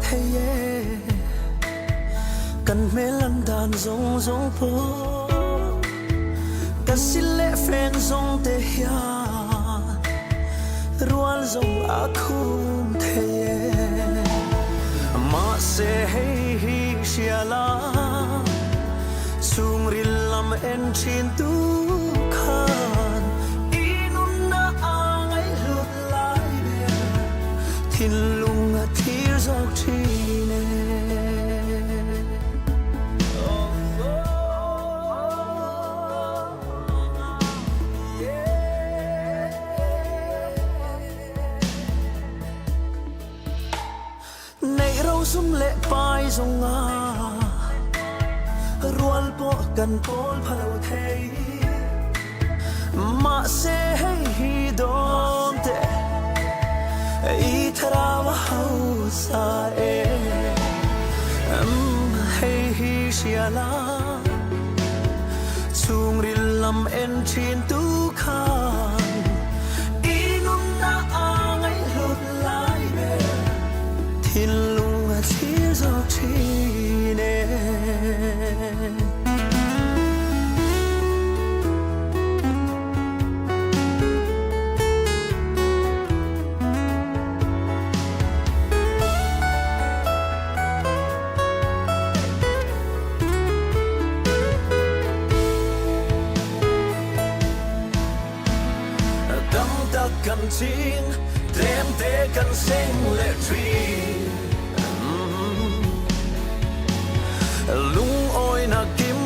thế cần mê lần đàn rong rong po cần xin lẽ phen rong tê ya rual rong akum thế mà sẽ hay hi xiala sung rilam en chin tu khan inun na angai lut lai be thin lung a thir zok thi ne nay rau sum lệ pai zong a rual po kan pol phalo thei ma se hi dom te I thara wa hau sa e hey hi shiala chung rilam en chin tu khan inum na angai lut lai be thin lung a thir zok thi ne kan ching tem te kan sing le tree lung oi na kim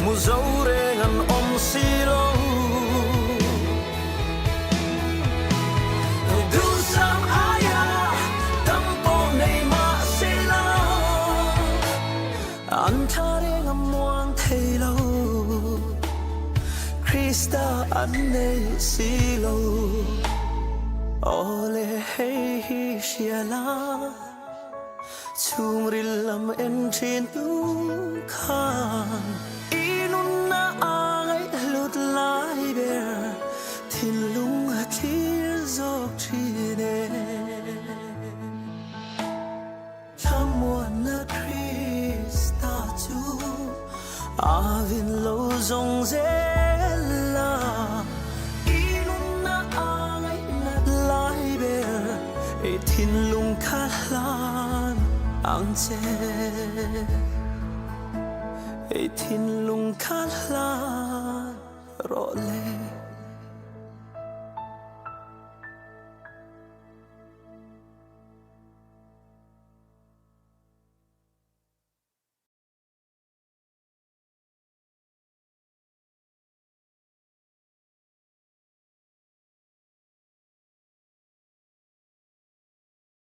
Mizo re ngan om siro du sam aya tampo nei ma se la an thare ngam muang thei lo Krista an nei silo ole hey hi shiala chung rilam en chin tu khan inun na angai lut lai ber thin lung a thir zok thi ne someone na Krista chu avin lo zong zela thin lung kha lan ang che thin lung kha lan ro le